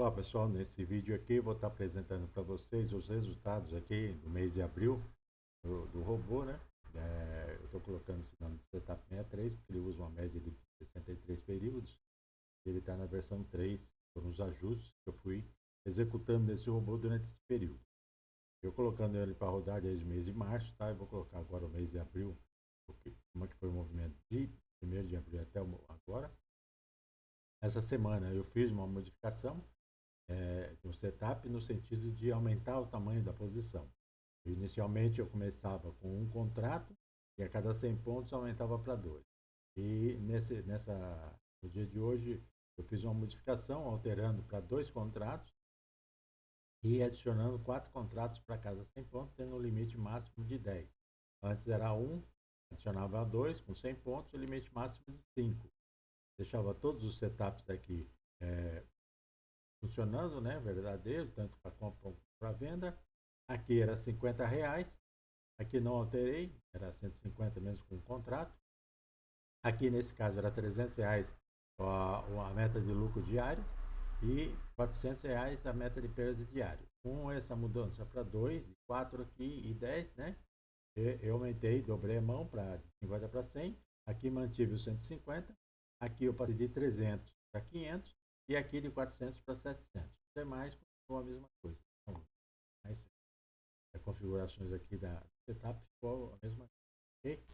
Olá pessoal, nesse vídeo aqui eu vou estar apresentando para vocês os resultados aqui do mês de abril do robô, né? Eu estou colocando esse nome de Setup 63 porque ele usa uma média de 63 períodos. Ele está na versão 3, foram os ajustes que eu fui executando nesse robô durante esse período. Eu colocando ele para rodar desde o mês de março, tá? Eu vou colocar agora o mês de abril, como é que foi o movimento de 1º de abril até agora. Essa semana eu fiz uma modificação do setup no sentido de aumentar o tamanho da posição. Inicialmente eu começava com um contrato e a cada 100 pontos aumentava para 2. E no dia de hoje eu fiz uma modificação alterando para 2 contratos e adicionando 4 contratos para cada 100 pontos, tendo um limite máximo de 10. Antes era 1, adicionava 2 com 100 pontos, o limite máximo de 5. Deixava todos os setups aqui funcionando, né, verdadeiro, tanto para compra como para venda. Aqui era R$ 50, aqui não alterei, era 150 mesmo com o contrato. Aqui nesse caso era R$ 300 a meta de lucro diário e R$ 400 a meta de perda diária. Com essa mudança para 2, 4 aqui e 10, né? Eu aumentei, dobrei a mão para 50 para 100. Aqui mantive os 150. Aqui eu passei de 300 para 500 e aqui de 400 para 700. Os demais continuam a mesma coisa. Então, as configurações aqui da setup ficou a mesma coisa. Ok?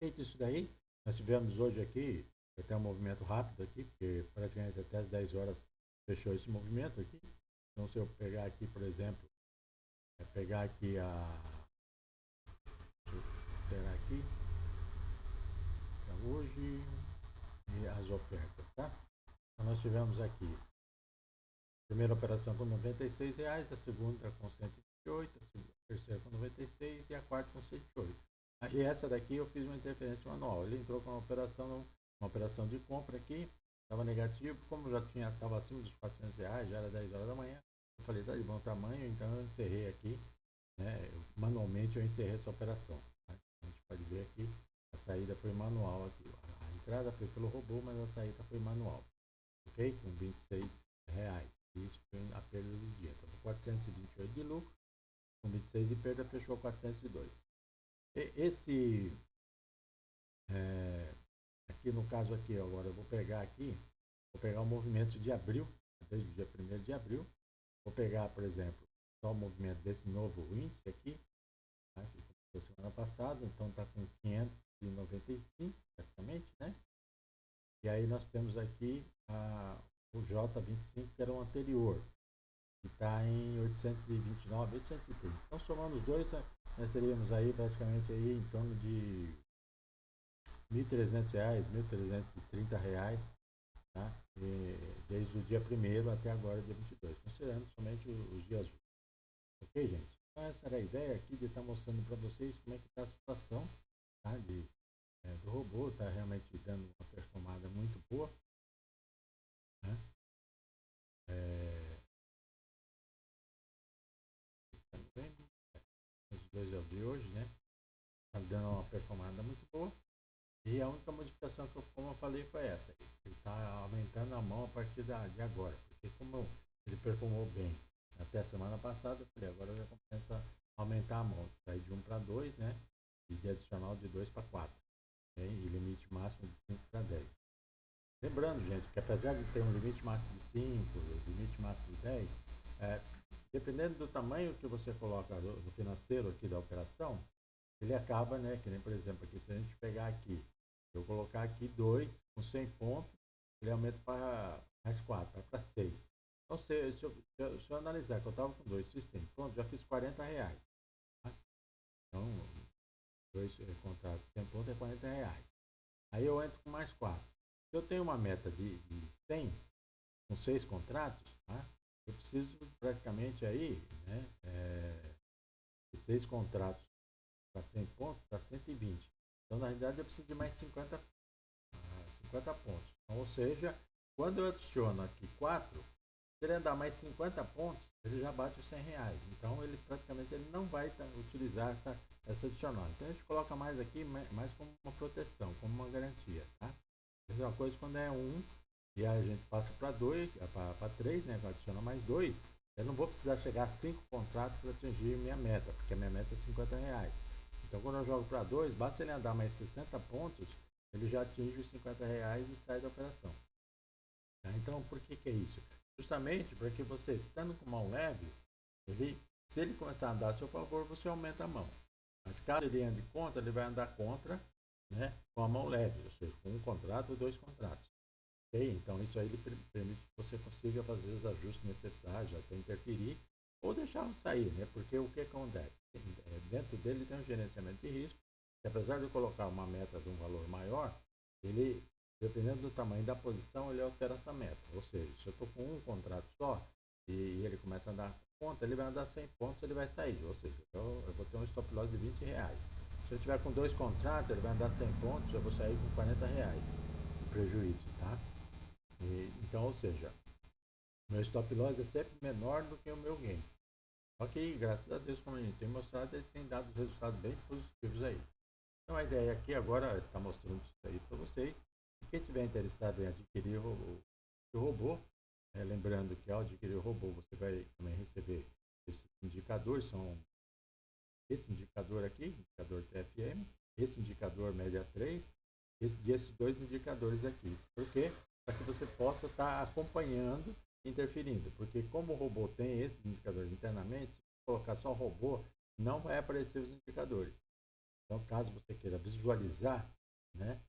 Feito isso daí, nós tivemos hoje aqui, até um movimento rápido aqui, porque praticamente até as 10 horas fechou esse movimento aqui. Então, se eu pegar aqui, por exemplo, pegar aqui deixa eu alterar aqui, para hoje, e as ofertas, tá? Então, nós tivemos aqui a primeira operação com R$ 96, a segunda com 128, a terceira com 96 e a quarta com 108. E essa daqui eu fiz uma interferência manual. Ele entrou com uma operação de compra aqui, estava negativo, como já estava acima dos R$ 400, já era 10 horas da manhã, eu falei, tá de bom tamanho, então eu encerrei aqui, né? Manualmente eu encerrei essa operação. Tá? A gente pode ver aqui, a saída foi manual aqui. A entrada foi pelo robô, mas a saída foi manual. Ok? Com R$ 26. Isso foi a perda do dia. Então, 428 de lucro, com 26 de perda, fechou 402. Esse, aqui no caso aqui, agora eu vou pegar o movimento de abril, desde o dia 1º de abril. Vou pegar, por exemplo, só o movimento desse novo índice aqui, tá? Que começou semana passada, então está com 595 praticamente, né? E aí nós temos aqui o J25, que era o anterior, que está em 829, 830. Então, somando os dois, nós teríamos aí praticamente aí em torno de R$ 1.300, R$ 1.330, tá? Desde o dia 1º até agora, dia 22, considerando somente os dias úteis. Ok, gente? Então, essa era a ideia aqui de estar mostrando para vocês como é que está a situação, tá? Do robô, está realmente dando uma performada muito boa, né? Os dois é o de hoje, né? Está dando uma performada muito boa. E a única modificação que eu, como eu falei, foi essa. Ele está aumentando a mão a partir de agora. Porque como ele performou bem até a semana passada, eu falei, agora já começa a aumentar a mão. Sair de 1 para 2, né? E de adicional de 2 para 4. Né? E limite máximo de 5 para 10. Lembrando, gente, que apesar de ter um limite máximo de 5, limite máximo de 10, dependendo do tamanho que você coloca do financeiro aqui da operação, ele acaba, né, que nem por exemplo aqui, se a gente pegar aqui, eu colocar aqui 2 com 100 pontos, ele aumenta para mais 4, vai para 6. Então, se eu analisar que eu estava com 2 e 100 pontos, já fiz R$ 40. Tá? Então, 2 contratos de 100 pontos é R$ 40. Aí eu entro com mais 4. Se eu tenho uma meta de 100, com 6 contratos, tá? Eu preciso praticamente aí, né, 6 contratos para 100 pontos, para 120. Então, na realidade, eu preciso de mais 50 pontos. Então, ou seja, quando eu adiciono aqui 4, se ele andar mais 50 pontos, ele já bate os R$ 100. Então, ele praticamente ele não vai utilizar essa adicional. Então, a gente coloca mais aqui, mais como uma proteção, como uma garantia. Tá? Mesma coisa quando é 1, e aí a gente passa para 2, para 3, né? Adiciona mais 2. Eu não vou precisar chegar a 5 contratos para atingir minha meta, porque a minha meta é R$ 50. Então, quando eu jogo para 2, basta ele andar mais 60 pontos, ele já atinge os R$ 50 e sai da operação. Tá? Então, por que é isso? Justamente porque você, estando com mão leve, se ele começar a andar a seu favor, você aumenta a mão. Mas caso ele ande contra, ele vai andar contra, né, com a mão leve, ou seja, com um contrato ou 2 contratos. Okay? Então, isso aí ele permite que você consiga fazer os ajustes necessários, até interferir, ou deixá-lo sair, né? Porque o que acontece? Dentro dele tem um gerenciamento de risco, que apesar de eu colocar uma meta de um valor maior, ele, dependendo do tamanho da posição, ele altera essa meta. Ou seja, se eu estou com um contrato só e ele começa a andar conta, ele vai andar 100 pontos, ele vai sair. Ou seja, eu vou ter um stop loss de R$ 20. Se eu tiver com 2 contratos, ele vai andar 100 pontos, eu vou sair com R$ 40 de prejuízo, tá? Então, ou seja, meu stop loss é sempre menor do que o meu gain. Só que, graças a Deus, como a gente tem mostrado, ele tem dado resultados bem positivos aí. Então, a ideia aqui agora está mostrando isso aí para vocês. E quem tiver interessado em adquirir o robô, lembrando que ao adquirir o robô, você vai também receber esses indicadores, são esse indicador aqui, indicador TFM, esse indicador média 3, esses 2 indicadores aqui. Por quê? Para que você possa estar acompanhando, interferindo. Porque como o robô tem esses indicadores internamente, se você colocar só o robô, não vai aparecer os indicadores. Então, caso você queira visualizar, né,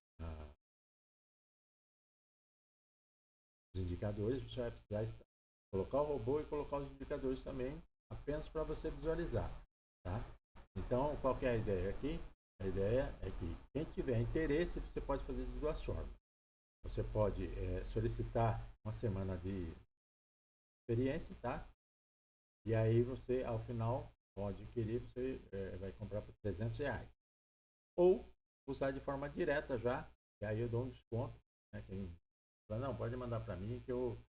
os indicadores, você vai precisar colocar o robô e colocar os indicadores também, apenas para você visualizar. Tá? Então, qual que é a ideia aqui? A ideia é que quem tiver interesse, você pode fazer de 2 formas. Você pode solicitar uma semana de experiência, tá? E aí você, ao final, pode adquirir, você vai comprar por R$ 300. Ou usar de forma direta já, e aí eu dou um desconto. Né? Quem fala, não, pode mandar para mim que eu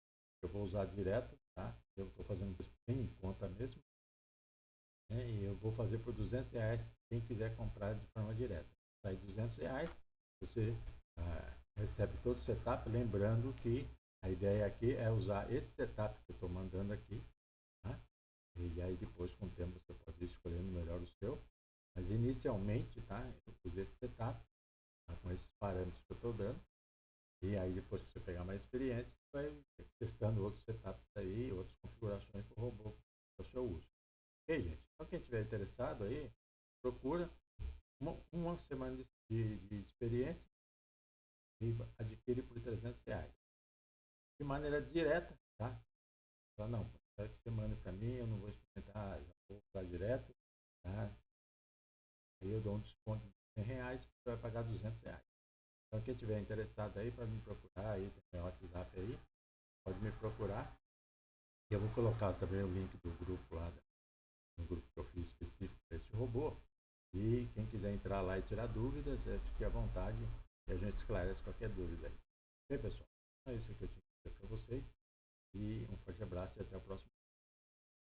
vou usar direto, tá? Eu estou fazendo bem em conta mesmo. Né? E eu vou fazer por R$ 200 quem quiser comprar de forma direta. Sai R$ 200, você recebe todo o setup, lembrando que a ideia aqui é usar esse setup que eu estou mandando aqui, tá? E aí depois com o tempo você pode ir escolhendo melhor o seu, mas inicialmente, tá? Eu usei esse setup, tá? Com esses parâmetros que eu estou dando, e aí depois que você pegar mais experiência, você vai testando outros setups aí, outras configurações para o robô para o seu uso. Ok, gente? Então quem estiver interessado aí, procura uma semana de experiência e adquire por R$ 300. De maneira direta, tá? Então, não, quero que você mande para mim, eu não vou experimentar, já vou usar direto, tá? Aí eu dou um desconto de R$ 100, você vai pagar R$ 200. Então, quem estiver interessado aí, pode me procurar aí, tem o WhatsApp aí, pode me procurar. E eu vou colocar também o link do grupo lá, no grupo que eu fiz específico para esse robô. E quem quiser entrar lá e tirar dúvidas, fique à vontade e a gente esclarece qualquer dúvida aí. Ok, pessoal? É isso que eu tinha que dizer para vocês. E um forte abraço e até o próximo.